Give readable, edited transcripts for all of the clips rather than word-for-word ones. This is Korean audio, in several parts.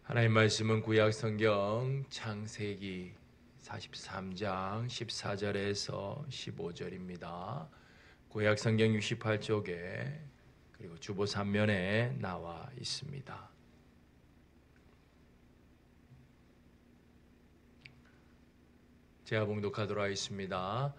하나님 말씀은 구약 성경 창세기 43장 14절에서 15절입니다. 구약 성경 68쪽에 그리고 주보 3면에 나와 있습니다. 제가 봉독하도록 하겠습니다.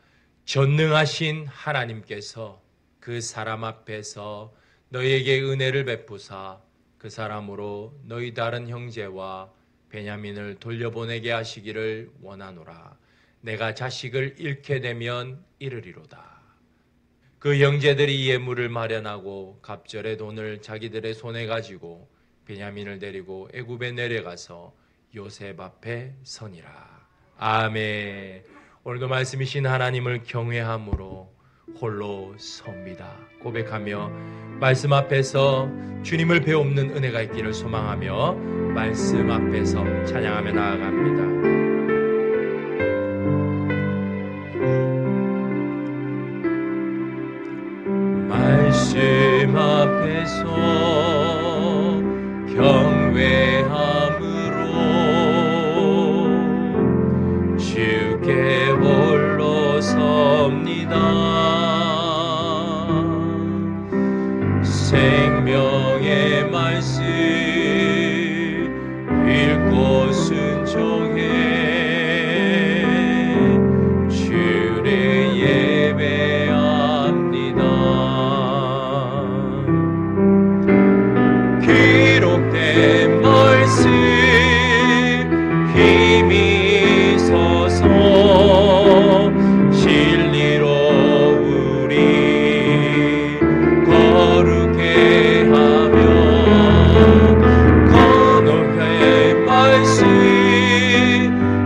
전능하신 하나님께서 그 사람 앞에서 너희에게 은혜를 베푸사 그 사람으로 너희 다른 형제와 베냐민을 돌려보내게 하시기를 원하노라. 내가 자식을 잃게 되면 이르리로다. 그 형제들이 예물을 마련하고 갑절의 돈을 자기들의 손에 가지고 베냐민을 데리고 애굽에 내려가서 요셉 앞에 서니라. 아멘. 오늘도 말씀이신 하나님을 경외함으로 홀로 섭니다. 고백하며 말씀 앞에서 주님을 배우는 은혜가 있기를 소망하며 말씀 앞에서 찬양하며 나아갑니다. 말씀 앞에서 경외함으로 주께 홀로 섭니다. 생명의 말씀 읽고 순종해 주를 예배합니다. 기록된 말씀 힘이 서서 진리로 우리 거룩해 하며 거룩의 말씀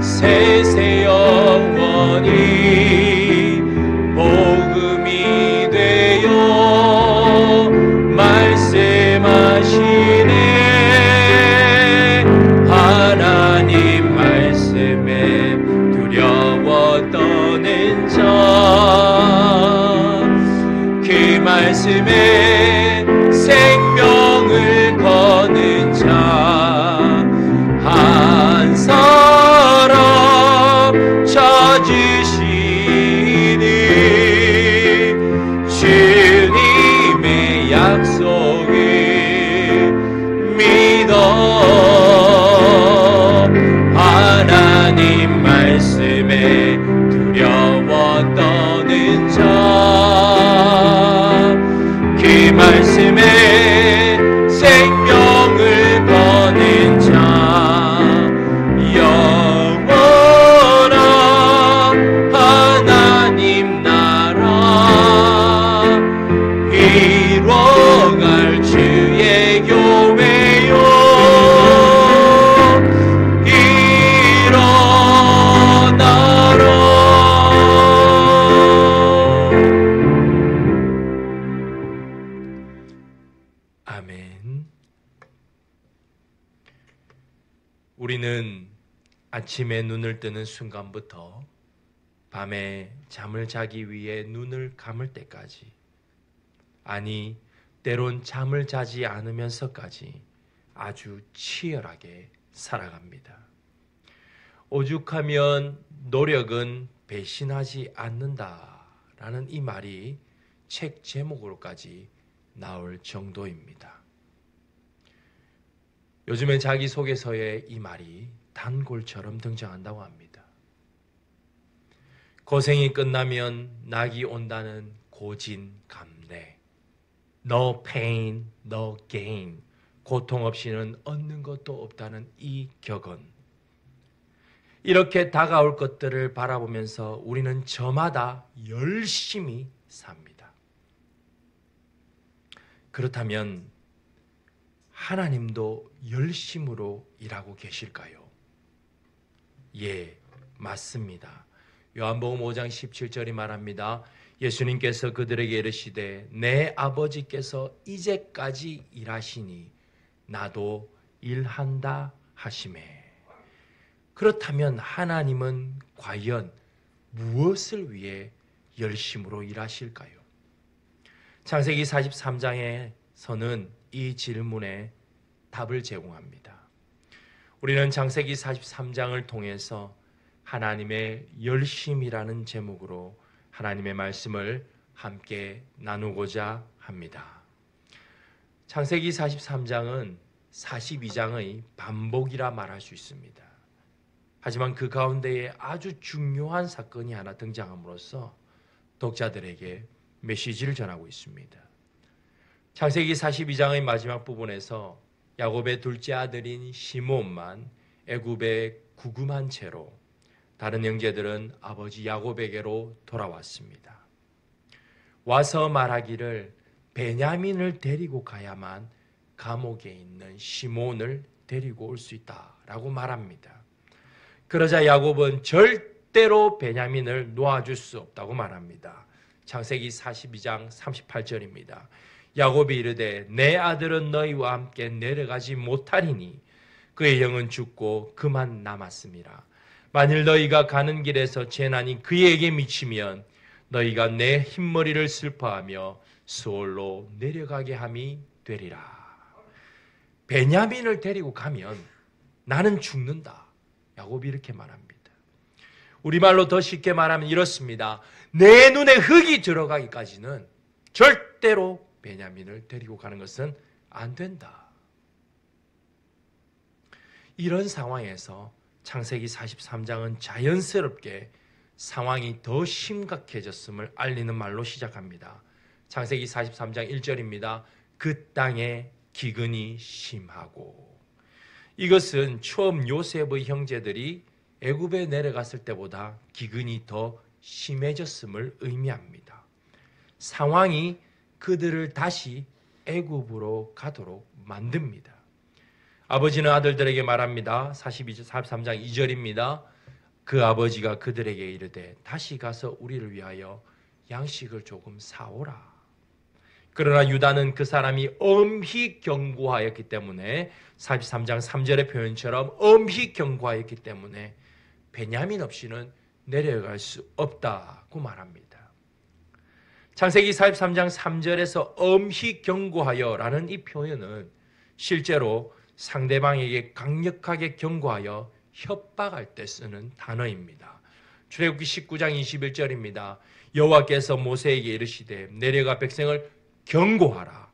세세 영원히 복음이 되어 말씀하시네. 하나님 말씀에 두려워 떠는 자, 그 말씀에 생명을 거는 자 한 사람 찾으시니 주님의 약속을 믿어. 하나님 말씀에 두려워 떠는 자, 그 말씀에 생명을 거는 자 영원한 하나님 나라 이뤄갈 주의 교회요 일어나라. 아멘. 우리는 아침에 눈을 뜨는 순간부터 밤에 잠을 자기 위해 눈을 감을 때까지, 아니 때론 잠을 자지 않으면서까지 아주 치열하게 살아갑니다. 오죽하면 노력은 배신하지 않는다라는 이 말이 책 제목으로까지 나올 정도입니다. 요즘엔 자기소개서에 이 말이 단골처럼 등장한다고 합니다. 고생이 끝나면 낙이 온다는 고진감래. No pain, no gain. 고통 없이는 얻는 것도 없다는 이 격언. 이렇게 다가올 것들을 바라보면서 우리는 저마다 열심히 삽니다. 그렇다면 하나님도 열심으로 일하고 계실까요? 예, 맞습니다. 요한복음 5장 17절이 말합니다. 예수님께서 그들에게 이르시되 내 아버지께서 이제까지 일하시니 나도 일한다 하시매. 그렇다면 하나님은 과연 무엇을 위해 열심으로 일하실까요? 창세기 43장에서는 이 질문에 답을 제공합니다. 우리는 창세기 43장을 통해서 하나님의 열심이라는 제목으로 하나님의 말씀을 함께 나누고자 합니다. 창세기 43장은 42장의 반복이라 말할 수 있습니다. 하지만 그 가운데에 아주 중요한 사건이 하나 등장함으로써 독자들에게 메시지를 전하고 있습니다. 창세기 42장의 마지막 부분에서 야곱의 둘째 아들인 시몬만 애굽에 구금한 채로 다른 형제들은 아버지 야곱에게로 돌아왔습니다. 와서 말하기를 베냐민을 데리고 가야만 감옥에 있는 시몬을 데리고 올 수 있다라고 말합니다. 그러자 야곱은 절대로 베냐민을 놓아줄 수 없다고 말합니다. 창세기 42장 38절입니다. 야곱이 이르되 내 아들은 너희와 함께 내려가지 못하리니 그의 영은 죽고 그만 남았음이라. 만일 너희가 가는 길에서 재난이 그에게 미치면 너희가 내 흰머리를 슬퍼하며 수월로 내려가게 함이 되리라. 베냐민을 데리고 가면 나는 죽는다. 야곱이 이렇게 말합니다. 우리말로 더 쉽게 말하면 이렇습니다. 내 눈에 흙이 들어가기까지는 절대로 베냐민을 데리고 가는 것은 안 된다. 이런 상황에서 창세기 43장은 자연스럽게 상황이 더 심각해졌음을 알리는 말로 시작합니다. 창세기 43장 1절입니다. 그 땅에 기근이 심하고. 이것은 처음 요셉의 형제들이 애굽에 내려갔을 때보다 기근이 더 심해졌음을 의미합니다. 상황이 그들을 다시 애굽으로 가도록 만듭니다. 아버지는 아들들에게 말합니다. 43장 2절입니다. 그 아버지가 그들에게 이르되 다시 가서 우리를 위하여 양식을 조금 사오라. 그러나 유다는 그 사람이 엄히 경고하였기 때문에 43장 3절의 표현처럼 엄히 경고하였기 때문에 베냐민 없이는 내려갈 수 없다고 말합니다. 창세기 43장 3절에서 엄히 경고하여라는 이 표현은 실제로 상대방에게 강력하게 경고하여 협박할 때 쓰는 단어입니다. 출애굽기 19장 21절입니다. 여호와께서 모세에게 이르시되 내려가 백성을 경고하라.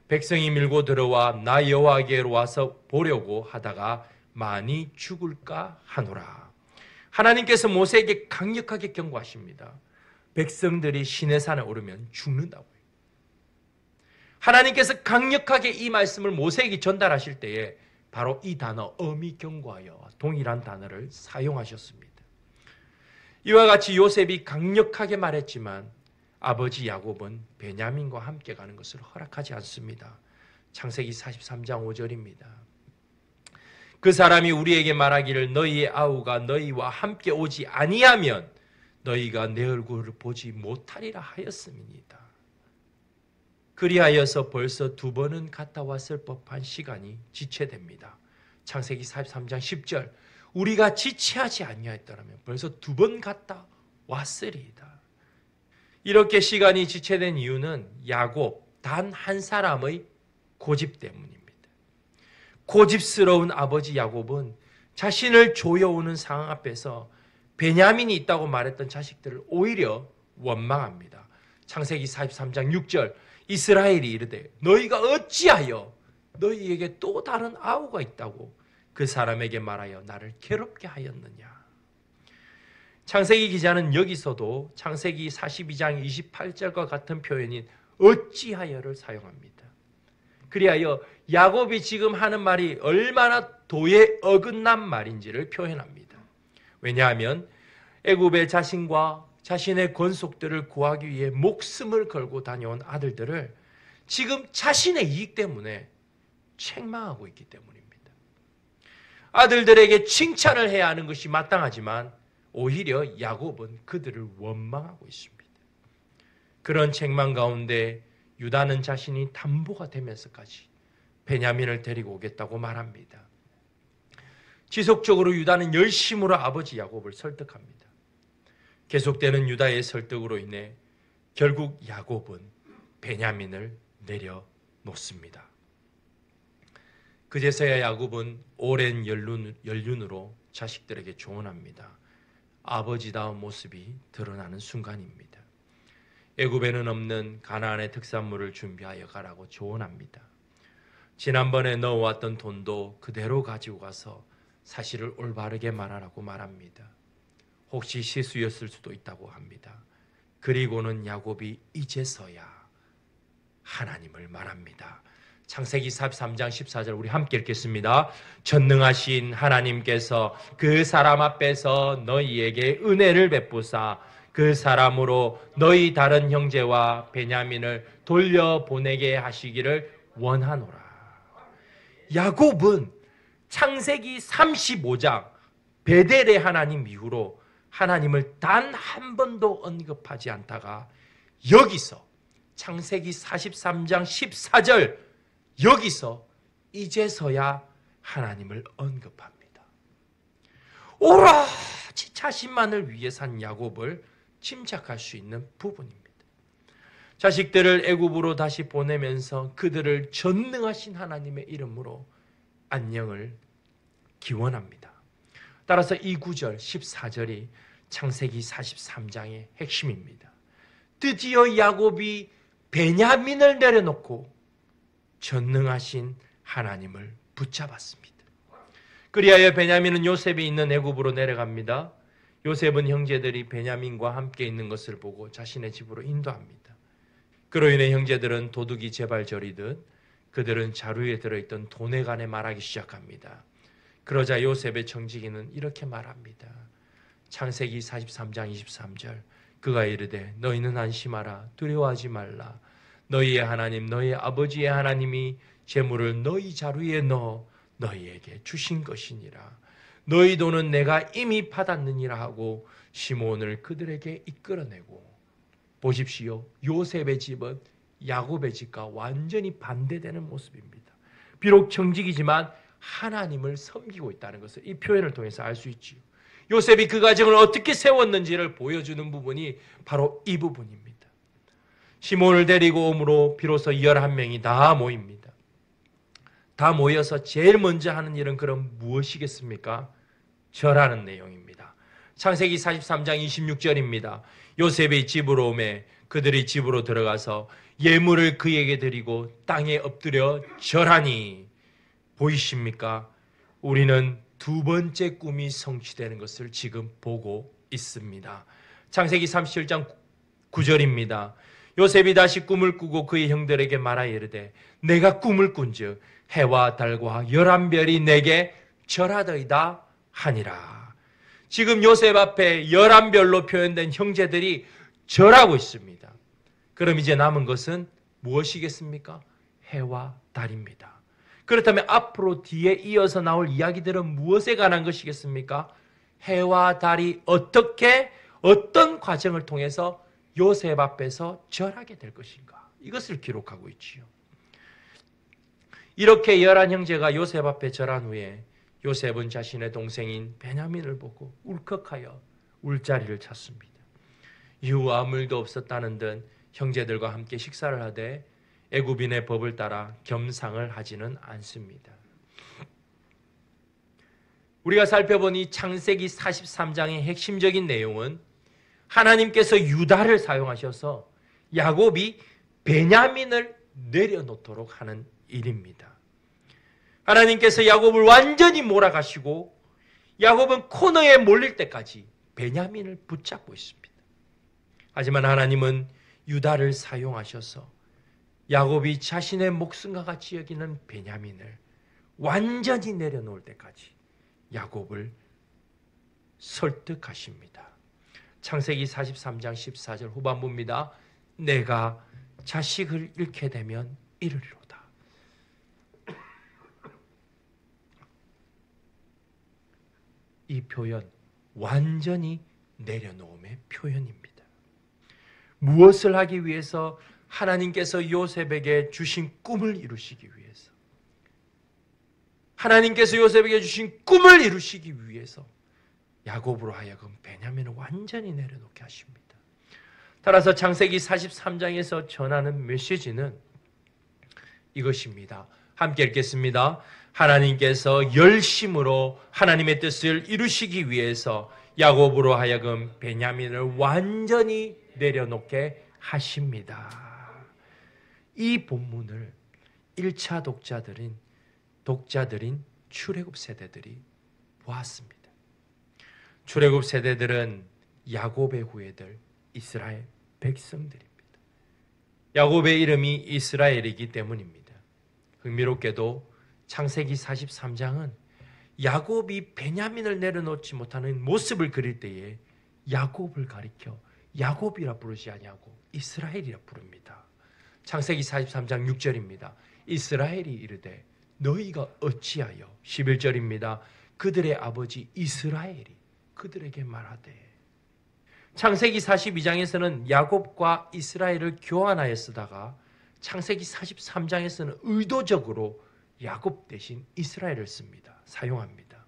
백성이 밀고 들어와 나 여호와께로 와서 보려고 하다가 많이 죽을까 하노라. 하나님께서 모세에게 강력하게 경고하십니다. 백성들이 시내산에 오르면 죽는다고요. 하나님께서 강력하게 이 말씀을 모세에게 전달하실 때에 바로 이 단어 엄히 경고하여 동일한 단어를 사용하셨습니다. 이와 같이 요셉이 강력하게 말했지만 아버지 야곱은 베냐민과 함께 가는 것을 허락하지 않습니다. 창세기 43장 5절입니다. 그 사람이 우리에게 말하기를 너희의 아우가 너희와 함께 오지 아니하면 너희가 내 얼굴을 보지 못하리라 하였음이니이다. 그리하여서 벌써 2번은 갔다 왔을 법한 시간이 지체됩니다. 창세기 43장 10절 우리가 지체하지 아니하였더라면 벌써 2번 갔다 왔으리이다. 이렇게 시간이 지체된 이유는 야곱 단 한 사람의 고집 때문입니다. 고집스러운 아버지 야곱은 자신을 조여오는 상황 앞에서 베냐민이 있다고 말했던 자식들을 오히려 원망합니다. 창세기 43장 6절 이스라엘이 이르되 너희가 어찌하여 너희에게 또 다른 아우가 있다고 그 사람에게 말하여 나를 괴롭게 하였느냐. 창세기 기자는 여기서도 창세기 42장 28절과 같은 표현인 어찌하여를 사용합니다. 그리하여 야곱이 지금 하는 말이 얼마나 도에 어긋난 말인지를 표현합니다. 왜냐하면 애굽의 자신과 자신의 권속들을 구하기 위해 목숨을 걸고 다녀온 아들들을 지금 자신의 이익 때문에 책망하고 있기 때문입니다. 아들들에게 칭찬을 해야 하는 것이 마땅하지만 오히려 야곱은 그들을 원망하고 있습니다. 그런 책망 가운데 유다는 자신이 담보가 되면서까지 베냐민을 데리고 오겠다고 말합니다. 지속적으로 유다는 열심으로 아버지 야곱을 설득합니다. 계속되는 유다의 설득으로 인해 결국 야곱은 베냐민을 내려놓습니다. 그제서야 야곱은 오랜 연륜으로 자식들에게 조언합니다. 아버지다운 모습이 드러나는 순간입니다. 애굽에는 없는 가나안의 특산물을 준비하여 가라고 조언합니다. 지난번에 넣어왔던 돈도 그대로 가지고 가서 사실을 올바르게 말하라고 말합니다. 혹시 실수였을 수도 있다고 합니다. 그리고는 야곱이 이제서야 하나님을 말합니다. 창세기 43장 14절 우리 함께 읽겠습니다. 전능하신 하나님께서 그 사람 앞에서 너희에게 은혜를 베푸사 그 사람으로 너희 다른 형제와 베냐민을 돌려보내게 하시기를 원하노라. 야곱은 창세기 35장 베델의 하나님 이후로 하나님을 단 한 번도 언급하지 않다가 여기서 창세기 43장 14절 여기서 이제서야 하나님을 언급합니다. 오로지 자신만을 위해 산 야곱을 짐작할 수 있는 부분입니다. 자식들을 애굽으로 다시 보내면서 그들을 전능하신 하나님의 이름으로 안녕을 기원합니다. 따라서 이 구절 14절이 창세기 43장의 핵심입니다. 드디어 야곱이 베냐민을 내려놓고 전능하신 하나님을 붙잡았습니다. 그리하여 베냐민은 요셉이 있는 애굽으로 내려갑니다. 요셉은 형제들이 베냐민과 함께 있는 것을 보고 자신의 집으로 인도합니다. 그로 인해 형제들은 도둑이 제발 저리듯 그들은 자루에 들어있던 돈에 관해 말하기 시작합니다. 그러자 요셉의 청지기는 이렇게 말합니다. 창세기 43장 23절 그가 이르되 너희는 안심하라 두려워하지 말라 너희의 하나님 너희의 아버지의 하나님이 재물을 너희 자루에 넣어 너희에게 주신 것이니라. 너희 돈은 내가 이미 받았느니라 하고 시몬을 그들에게 이끌어내고 보십시오. 요셉의 집은 야곱의 집과 완전히 반대되는 모습입니다. 비록 청직이지만 하나님을 섬기고 있다는 것을 이 표현을 통해서 알 수 있지요. 요셉이 그 가정을 어떻게 세웠는지를 보여주는 부분이 바로 이 부분입니다. 시몬을 데리고 오므로 비로소 11명이 다 모입니다. 다 모여서 제일 먼저 하는 일은 그럼 무엇이겠습니까? 절하는 내용입니다. 창세기 43장 26절입니다. 요셉이 집으로 오매 그들이 집으로 들어가서 예물을 그에게 드리고 땅에 엎드려 절하니 보이십니까? 우리는 두 번째 꿈이 성취되는 것을 지금 보고 있습니다. 창세기 37장 9절입니다. 요셉이 다시 꿈을 꾸고 그의 형들에게 말하여 이르되 내가 꿈을 꾼즉 해와 달과 11별이 내게 절하더이다 하니라. 지금 요셉 앞에 11별로 표현된 형제들이 절하고 있습니다. 그럼 이제 남은 것은 무엇이겠습니까? 해와 달입니다. 그렇다면 앞으로 뒤에 이어서 나올 이야기들은 무엇에 관한 것이겠습니까? 해와 달이 어떻게 어떤 과정을 통해서 요셉 앞에서 절하게 될 것인가? 이것을 기록하고 있지요. 이렇게 11형제가 요셉 앞에 절한 후에 요셉은 자신의 동생인 베냐민을 보고 울컥하여 울자리를 찾습니다. 이후 아무 일도 없었다는 듯 형제들과 함께 식사를 하되 애굽인의 법을 따라 겸상을 하지는 않습니다. 우리가 살펴보니 창세기 43장의 핵심적인 내용은 하나님께서 유다를 사용하셔서 야곱이 베냐민을 내려놓도록 하는 일입니다. 하나님께서 야곱을 완전히 몰아가시고 야곱은 코너에 몰릴 때까지 베냐민을 붙잡고 있습니다. 하지만 하나님은 유다를 사용하셔서 야곱이 자신의 목숨과 같이 여기는 베냐민을 완전히 내려놓을 때까지 야곱을 설득하십니다. 창세기 43장 14절 후반부입니다. 내가 자식을 잃게 되면 이르리로다. 이 표현 완전히 내려놓음의 표현입니다. 무엇을 하기 위해서? 하나님께서 요셉에게 주신 꿈을 이루시기 위해서, 하나님께서 요셉에게 주신 꿈을 이루시기 위해서 야곱으로 하여금 베냐민을 완전히 내려놓게 하십니다. 따라서 창세기 43장에서 전하는 메시지는 이것입니다. 함께 읽겠습니다. 하나님께서 열심으로 하나님의 뜻을 이루시기 위해서 야곱으로 하여금 베냐민을 완전히 내려놓게 하십니다. 이 본문을 1차 독자들인 출애굽 세대들이 보았습니다. 출애굽 세대들은 야곱의 후예들 이스라엘 백성들입니다. 야곱의 이름이 이스라엘이기 때문입니다. 흥미롭게도 창세기 43장은 야곱이 베냐민을 내려놓지 못하는 모습을 그릴 때에 야곱을 가리켜 야곱이라 부르지 아니하고 이스라엘이라 부릅니다. 창세기 43장 6절입니다. 이스라엘이 이르되 너희가 어찌하여 11절입니다. 그들의 아버지 이스라엘이 그들에게 말하되 창세기 42장에서는 야곱과 이스라엘을 교환하여 쓰다가 창세기 43장에서는 의도적으로 야곱 대신 이스라엘을 씁니다. 사용합니다.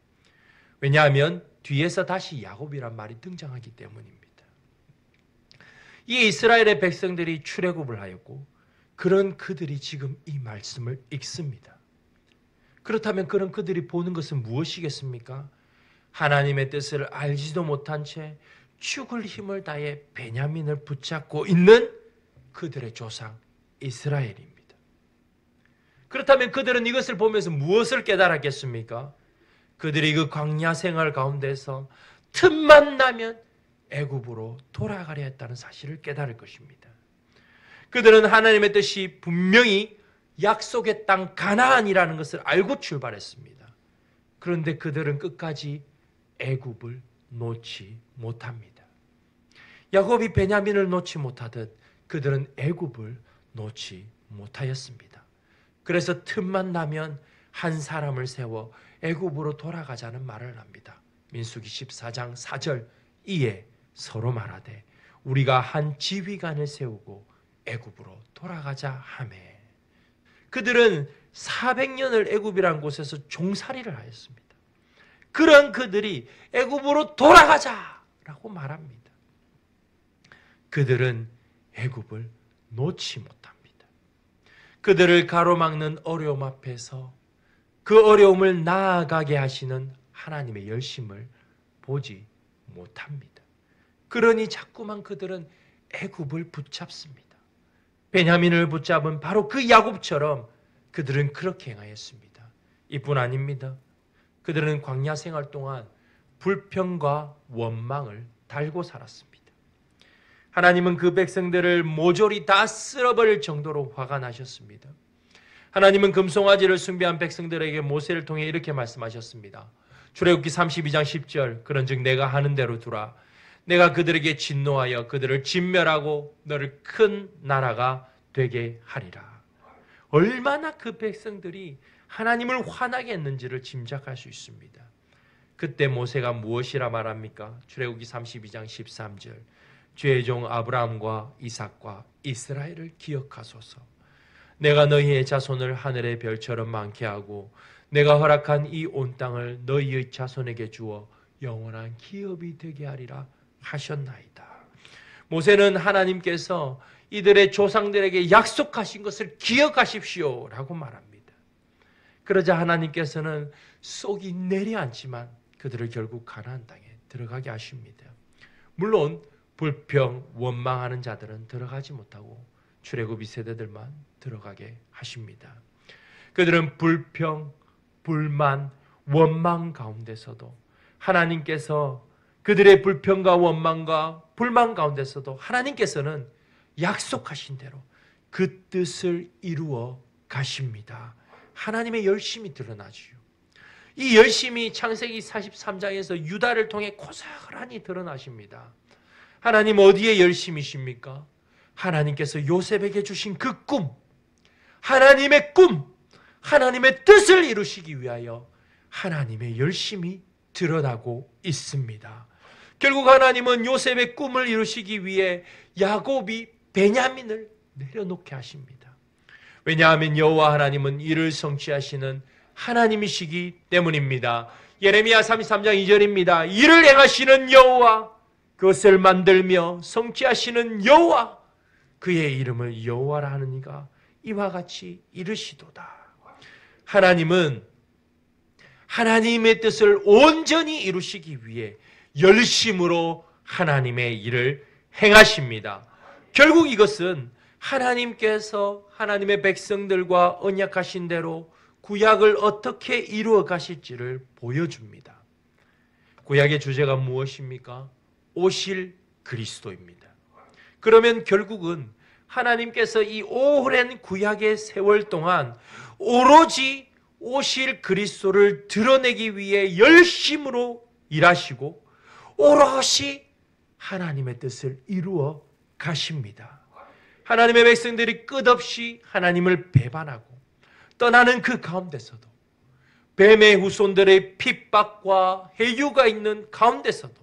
왜냐하면 뒤에서 다시 야곱이란 말이 등장하기 때문입니다. 이 이스라엘의 백성들이 출애굽을 하였고 그런 그들이 지금 이 말씀을 읽습니다. 그렇다면 그런 그들이 보는 것은 무엇이겠습니까? 하나님의 뜻을 알지도 못한 채 죽을 힘을 다해 베냐민을 붙잡고 있는 그들의 조상 이스라엘입니다. 그렇다면 그들은 이것을 보면서 무엇을 깨달았겠습니까? 그들이 그 광야 생활 가운데서 틈만 나면 애굽으로 돌아가려 했다는 사실을 깨달을 것입니다. 그들은 하나님의 뜻이 분명히 약속의 땅 가나안이라는 것을 알고 출발했습니다. 그런데 그들은 끝까지 애굽을 놓지 못합니다. 야곱이 베냐민을 놓지 못하듯 그들은 애굽을 놓지 못하였습니다. 그래서 틈만 나면 한 사람을 세워 애굽으로 돌아가자는 말을 합니다. 민수기 14장 4절 이에 서로 말하되 우리가 한 지휘관을 세우고 애굽으로 돌아가자 하매 그들은 400년을 애굽이라는 곳에서 종살이를 하였습니다. 그런 그들이 애굽으로 돌아가자라고 말합니다. 그들은 애굽을 놓지 못합니다. 그들을 가로막는 어려움 앞에서 그 어려움을 나아가게 하시는 하나님의 열심을 보지 못합니다. 그러니 자꾸만 그들은 애굽을 붙잡습니다. 베냐민을 붙잡은 바로 그 야곱처럼 그들은 그렇게 행하였습니다. 이뿐 아닙니다. 그들은 광야 생활 동안 불평과 원망을 달고 살았습니다. 하나님은 그 백성들을 모조리 다 쓸어버릴 정도로 화가 나셨습니다. 하나님은 금송아지를 숭배한 백성들에게 모세를 통해 이렇게 말씀하셨습니다. 출애굽기 32장 10절 그런즉 내가 하는 대로 두라. 내가 그들에게 진노하여 그들을 진멸하고 너를 큰 나라가 되게 하리라. 얼마나 그 백성들이 하나님을 화나게 했는지를 짐작할 수 있습니다. 그때 모세가 무엇이라 말합니까? 출애굽기 32장 13절 주의 종 아브라함과 이삭과 이스라엘을 기억하소서. 내가 너희의 자손을 하늘의 별처럼 많게 하고 내가 허락한 이 온 땅을 너희의 자손에게 주어 영원한 기업이 되게 하리라 하셨나이다. 모세는 하나님께서 이들의 조상들에게 약속하신 것을 기억하십시오 라고 말합니다. 그러자 하나님께서는 쏙이 내려앉지만 그들을 결국 가나안 땅에 들어가게 하십니다. 물론 불평, 원망하는 자들은 들어가지 못하고 출애굽 2세대들만 들어가게 하십니다. 그들은 불평, 불만, 원망 가운데서도 하나님께서 그들의 불평과 원망과 불만 가운데서도 하나님께서는 약속하신 대로 그 뜻을 이루어 가십니다. 하나님의 열심이 드러나지요. 이 열심이 창세기 43장에서 유다를 통해 고스란히 드러나십니다. 하나님 어디에 열심이십니까? 하나님께서 요셉에게 주신 그 꿈, 하나님의 꿈, 하나님의 뜻을 이루시기 위하여 하나님의 열심이 드러나고 있습니다. 결국 하나님은 요셉의 꿈을 이루시기 위해 야곱이 베냐민을 내려놓게 하십니다. 왜냐하면 여호와 하나님은 이를 성취하시는 하나님이시기 때문입니다. 예레미야 33장 2절입니다. 이를 행하시는 여호와, 그것을 만들며 성취하시는 여호와, 그의 이름을 여호와라 하는 이가 이와 같이 이르시도다. 하나님은 하나님의 뜻을 온전히 이루시기 위해 열심으로 하나님의 일을 행하십니다. 결국 이것은 하나님께서 하나님의 백성들과 언약하신 대로 구약을 어떻게 이루어 가실지를 보여줍니다. 구약의 주제가 무엇입니까? 오실 그리스도입니다. 그러면 결국은 하나님께서 이 오랜 구약의 세월 동안 오로지 오실 그리스도를 드러내기 위해 열심으로 일하시고 오롯이 하나님의 뜻을 이루어 가십니다. 하나님의 백성들이 끝없이 하나님을 배반하고 떠나는 그 가운데서도, 뱀의 후손들의 핍박과 해유가 있는 가운데서도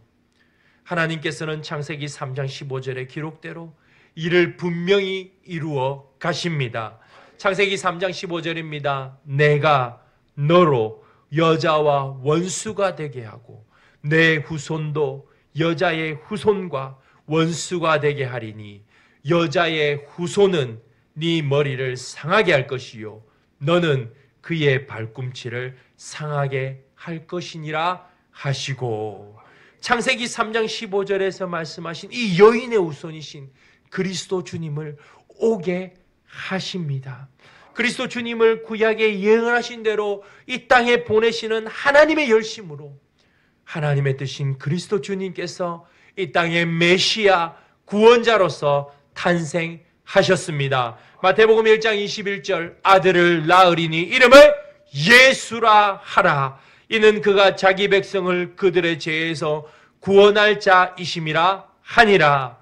하나님께서는 창세기 3장 15절의 기록대로 이를 분명히 이루어 가십니다. 창세기 3장 15절입니다. 내가 너로 여자와 원수가 되게 하고 내 후손도 여자의 후손과 원수가 되게 하리니 여자의 후손은 네 머리를 상하게 할 것이요 너는 그의 발꿈치를 상하게 할 것이니라 하시고, 창세기 3장 15절에서 말씀하신 이 여인의 후손이신 그리스도 주님을 오게 하십니다. 그리스도 주님을 구약에 예언하신 대로 이 땅에 보내시는 하나님의 열심으로 하나님의 뜻인 그리스도 주님께서 이 땅의 메시아 구원자로서 탄생하셨습니다. 마태복음 1장 21절 아들을 낳으리니 이름을 예수라 하라. 이는 그가 자기 백성을 그들의 죄에서 구원할 자이심이라 하니라.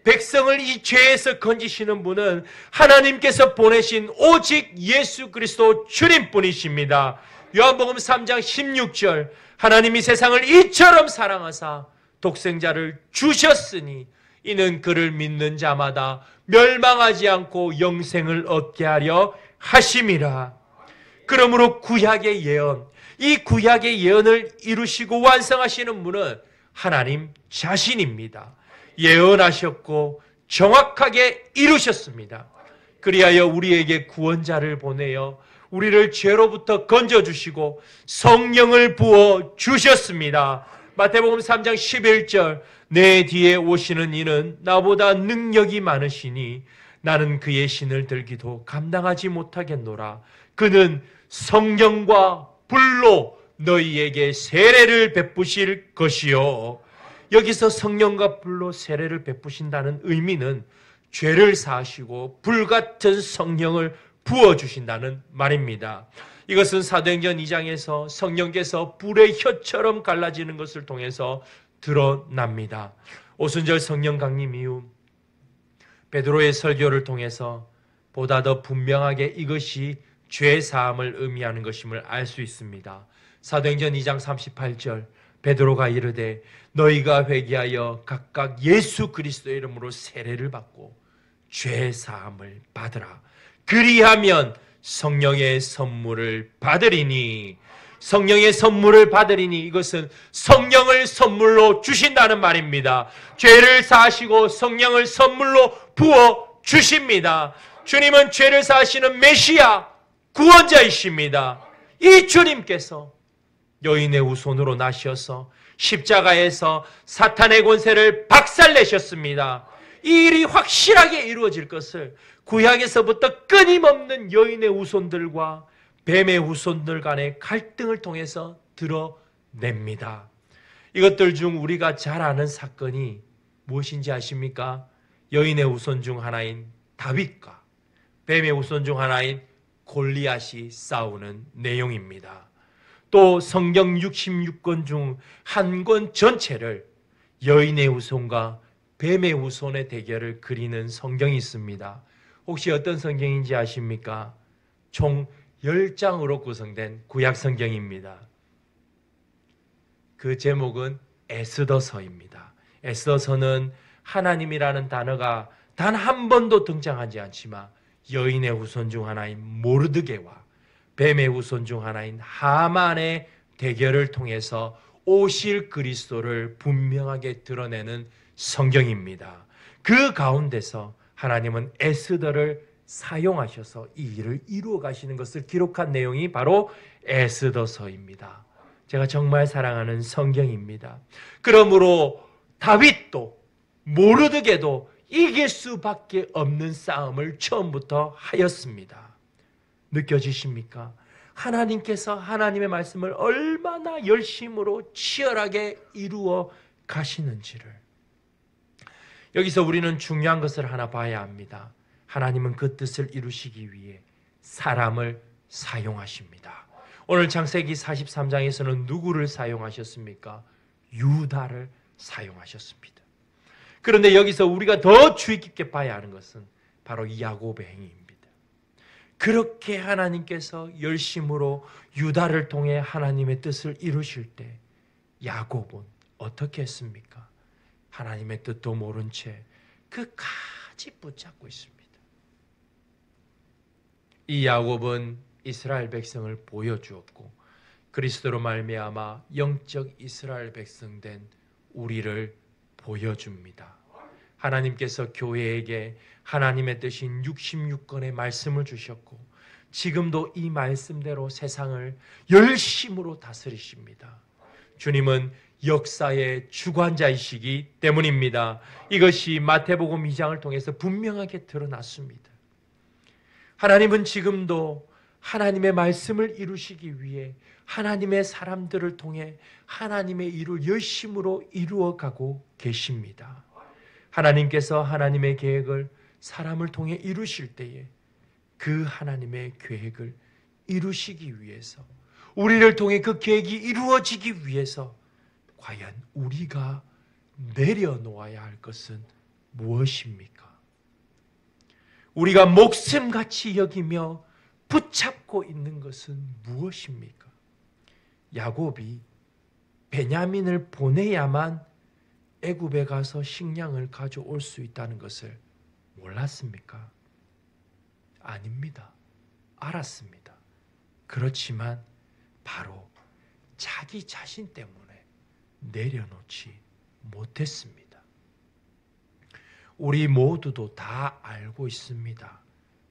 백성을 이 죄에서 건지시는 분은 하나님께서 보내신 오직 예수 그리스도 주님뿐이십니다. 요한복음 3장 16절 하나님이 세상을 이처럼 사랑하사 독생자를 주셨으니 이는 그를 믿는 자마다 멸망하지 않고 영생을 얻게 하려 하심이라. 그러므로 구약의 예언, 이 구약의 예언을 이루시고 완성하시는 분은 하나님 자신입니다. 예언하셨고 정확하게 이루셨습니다. 그리하여 우리에게 구원자를 보내어 우리를 죄로부터 건져주시고 성령을 부어 주셨습니다. 마태복음 3장 11절 내 뒤에 오시는 이는 나보다 능력이 많으시니 나는 그의 신을 들기도 감당하지 못하겠노라. 그는 성령과 불로 너희에게 세례를 베푸실 것이요. 여기서 성령과 불로 세례를 베푸신다는 의미는 죄를 사하시고 불같은 성령을 부어주신다는 말입니다. 이것은 사도행전 2장에서 성령께서 불의 혀처럼 갈라지는 것을 통해서 드러납니다. 오순절 성령 강림 이후 베드로의 설교를 통해서 보다 더 분명하게 이것이 죄 사함을 의미하는 것임을 알 수 있습니다. 사도행전 2장 38절 베드로가 이르되 너희가 회개하여 각각 예수 그리스도의 이름으로 세례를 받고 죄 사함을 받으라. 그리하면 성령의 선물을 받으리니. 성령의 선물을 받으리니 이것은 성령을 선물로 주신다는 말입니다. 죄를 사하시고 성령을 선물로 부어 주십니다. 주님은 죄를 사하시는 메시아 구원자이십니다. 이 주님께서 여인의 후손으로 나셔서 십자가에서 사탄의 권세를 박살내셨습니다. 이 일이 확실하게 이루어질 것을 구약에서부터 끊임없는 여인의 후손들과 뱀의 후손들 간의 갈등을 통해서 드러냅니다. 이것들 중 우리가 잘 아는 사건이 무엇인지 아십니까? 여인의 후손 중 하나인 다윗과 뱀의 후손 중 하나인 골리앗이 싸우는 내용입니다. 또 성경 66권 중 한 권 전체를 여인의 후손과 뱀의 후손의 대결을 그리는 성경이 있습니다. 혹시 어떤 성경인지 아십니까? 총 10장으로 구성된 구약 성경입니다. 그 제목은 에스더서입니다. 에스더서는 하나님이라는 단어가 단 한 번도 등장하지 않지만 여인의 후손 중 하나인 모르드게와 뱀의 후손 중 하나인 하만의 대결을 통해서 오실 그리스도를 분명하게 드러내는 성경입니다. 그 가운데서 하나님은 에스더를 사용하셔서 이 일을 이루어 가시는 것을 기록한 내용이 바로 에스더서입니다. 제가 정말 사랑하는 성경입니다. 그러므로 다윗도 모르드게도 이길 수밖에 없는 싸움을 처음부터 하였습니다. 느껴지십니까? 하나님께서 하나님의 말씀을 얼마나 열심으로 치열하게 이루어 가시는지를. 여기서 우리는 중요한 것을 하나 봐야 합니다. 하나님은 그 뜻을 이루시기 위해 사람을 사용하십니다. 오늘 창세기 43장에서는 누구를 사용하셨습니까? 유다를 사용하셨습니다. 그런데 여기서 우리가 더 주의 깊게 봐야 하는 것은 바로 야곱의 행위입니다. 그렇게 하나님께서 열심으로 유다를 통해 하나님의 뜻을 이루실 때 야곱은 어떻게 했습니까? 하나님의 뜻도 모른 채 끝까지 붙잡고 있습니다. 이 야곱은 이스라엘 백성을 보여주었고 그리스도로 말미암아 영적 이스라엘 백성 된 우리를 보여줍니다. 하나님께서 교회에게 하나님의 뜻인 66권의 말씀을 주셨고 지금도 이 말씀대로 세상을 열심으로 다스리십니다. 주님은 역사의 주관자이시기 때문입니다. 이것이 마태복음 2장을 통해서 분명하게 드러났습니다. 하나님은 지금도 하나님의 말씀을 이루시기 위해 하나님의 사람들을 통해 하나님의 일을 열심으로 이루어가고 계십니다. 하나님께서 하나님의 계획을 사람을 통해 이루실 때에 그 하나님의 계획을 이루시기 위해서 우리를 통해 그 계획이 이루어지기 위해서 과연 우리가 내려놓아야 할 것은 무엇입니까? 우리가 목숨같이 여기며 붙잡고 있는 것은 무엇입니까? 야곱이 베냐민을 보내야만 애굽에 가서 식량을 가져올 수 있다는 것을 몰랐습니까? 아닙니다. 알았습니다. 그렇지만 바로 자기 자신 때문에 내려놓지 못했습니다. 우리 모두도 다 알고 있습니다.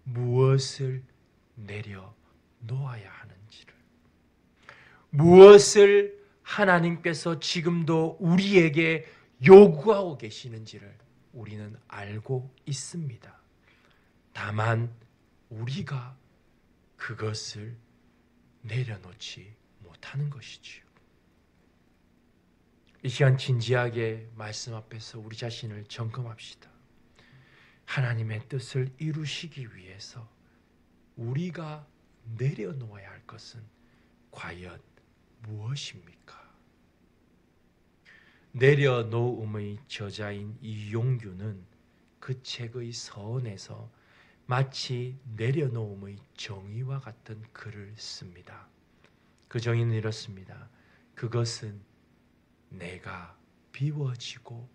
무엇을 내려놓아야 하는지를. 무엇을 하나님께서 지금도 우리에게 요구하고 계시는지를 우리는 알고 있습니다. 다만 우리가 그것을 내려놓지 못하는 것이지요. 이 시간 진지하게 말씀 앞에서 우리 자신을 점검합시다. 하나님의 뜻을 이루시기 위해서 우리가 내려놓아야 할 것은 과연 무엇입니까? 내려놓음의 저자인 이용규는 그 책의 서원에서 마치 내려놓음의 정의와 같은 글을 씁니다. 그 정의는 이렇습니다. 그것은 내가 비워지고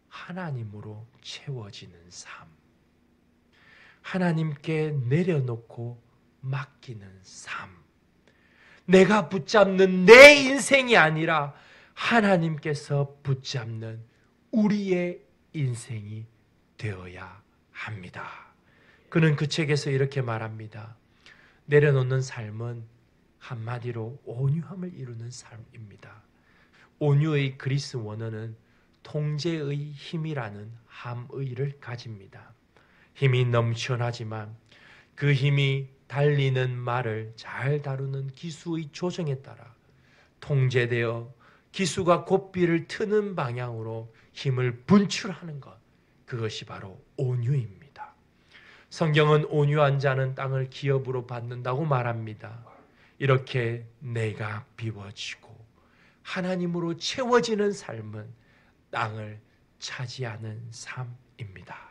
하나님으로 채워지는 삶. 하나님께 내려놓고 맡기는 삶. 내가 붙잡는 내 인생이 아니라 하나님께서 붙잡는 우리의 인생이 되어야 합니다. 그는 그 책에서 이렇게 말합니다. 내려놓는 삶은 한마디로 온유함을 이루는 삶입니다. 온유의 그리스 원어는 통제의 힘이라는 함의를 가집니다. 힘이 넘쳐나지만 그 힘이 달리는 말을 잘 다루는 기수의 조정에 따라 통제되어 기수가 고삐를 트는 방향으로 힘을 분출하는 것, 그것이 바로 온유입니다. 성경은 온유한 자는 땅을 기업으로 받는다고 말합니다. 이렇게 내가 비워지고 하나님으로 채워지는 삶은 땅을 차지하는 삶입니다.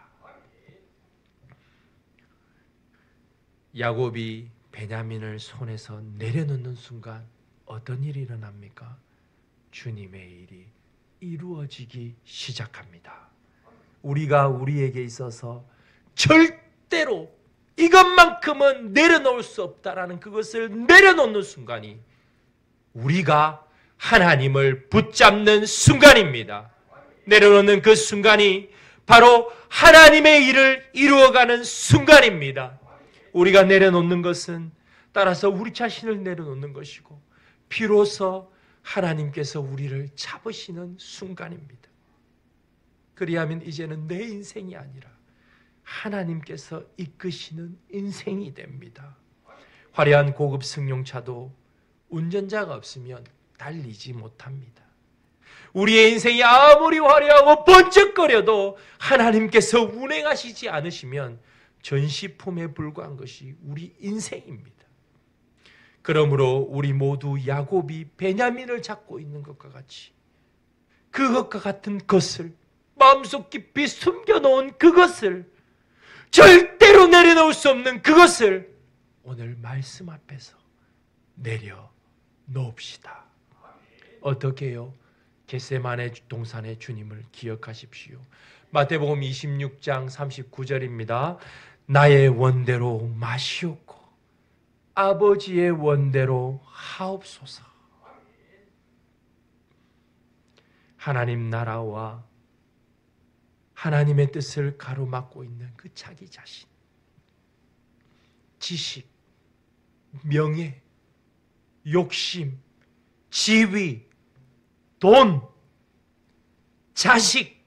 야곱이 베냐민을 손에서 내려놓는 순간 어떤 일이 일어납니까? 주님의 일이 이루어지기 시작합니다. 우리가 우리에게 있어서 절대로 이것만큼은 내려놓을 수 없다라는 그것을 내려놓는 순간이 우리가 하나님을 붙잡는 순간입니다. 내려놓는 그 순간이 바로 하나님의 일을 이루어가는 순간입니다. 우리가 내려놓는 것은 따라서 우리 자신을 내려놓는 것이고 비로소 하나님께서 우리를 잡으시는 순간입니다. 그리하면 이제는 내 인생이 아니라 하나님께서 이끄시는 인생이 됩니다. 화려한 고급 승용차도 운전자가 없으면 달리지 못합니다. 우리의 인생이 아무리 화려하고 번쩍거려도 하나님께서 운행하시지 않으시면 전시품에 불과한 것이 우리 인생입니다. 그러므로 우리 모두 야곱이 베냐민을 잡고 있는 것과 같이 그것과 같은 것을 마음속 깊이 숨겨놓은 그것을 절대로 내려놓을 수 없는 그것을 오늘 말씀 앞에서 내려놓읍시다. 어떻게 해요? 겟세마네 동산의 주님을 기억하십시오. 마태복음 26장 39절입니다. 나의 원대로 마시옵고 아버지의 원대로 하옵소서. 하나님 나라와 하나님의 뜻을 가로막고 있는 그 자기 자신, 지식, 명예, 욕심, 지위, 돈, 자식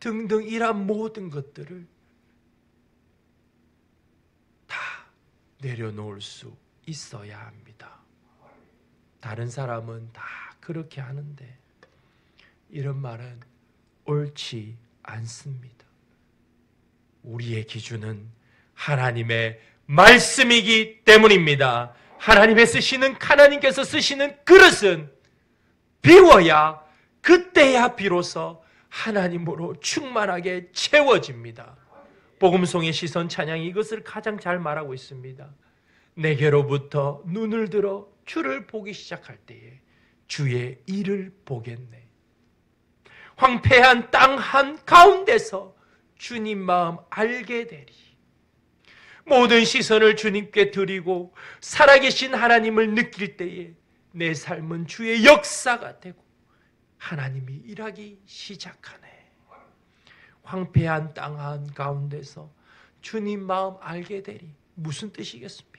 등등 이런 모든 것들을 다 내려놓을 수 있어야 합니다. 다른 사람은 다 그렇게 하는데 이런 말은 옳지 않습니다. 우리의 기준은 하나님의 말씀이기 때문입니다. 하나님께서 쓰시는 그릇은 비워야 그때야 비로소 하나님으로 충만하게 채워집니다. 복음송의 시선 찬양이 이것을 가장 잘 말하고 있습니다. 내게로부터 눈을 들어 주를 보기 시작할 때에 주의 일을 보겠네. 황폐한 땅 한가운데서 주님 마음 알게 되리. 모든 시선을 주님께 드리고 살아계신 하나님을 느낄 때에 내 삶은 주의 역사가 되고 하나님이 일하기 시작하네. 황폐한 땅 한가운데서 주님 마음 알게 되리. 무슨 뜻이겠습니까?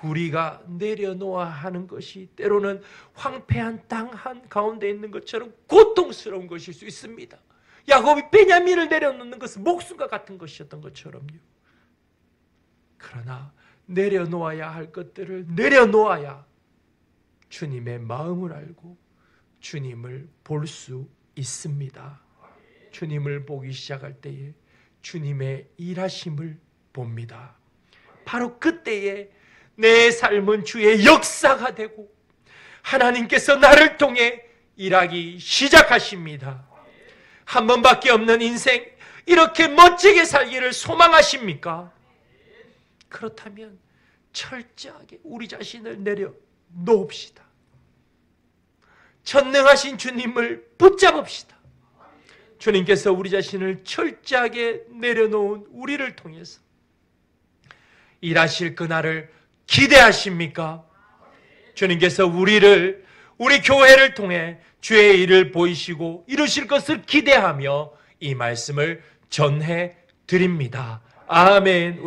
우리가 내려놓아야 하는 것이 때로는 황폐한 땅 한가운데 있는 것처럼 고통스러운 것일 수 있습니다. 야곱이 베냐민을 내려놓는 것은 목숨과 같은 것이었던 것처럼요. 그러나 내려놓아야 할 것들을 내려놓아야 주님의 마음을 알고 주님을 볼 수 있습니다. 주님을 보기 시작할 때에 주님의 일하심을 봅니다. 바로 그때에 내 삶은 주의 역사가 되고 하나님께서 나를 통해 일하기 시작하십니다. 한 번밖에 없는 인생, 이렇게 멋지게 살기를 소망하십니까? 그렇다면 철저하게 우리 자신을 내려놓읍시다. 전능하신 주님을 붙잡읍시다. 주님께서 우리 자신을 철저하게 내려놓은 우리를 통해서 일하실 그날을 기대하십니까? 주님께서 우리 교회를 통해 주의 일을 보이시고 이루실 것을 기대하며 이 말씀을 전해 드립니다. 아멘.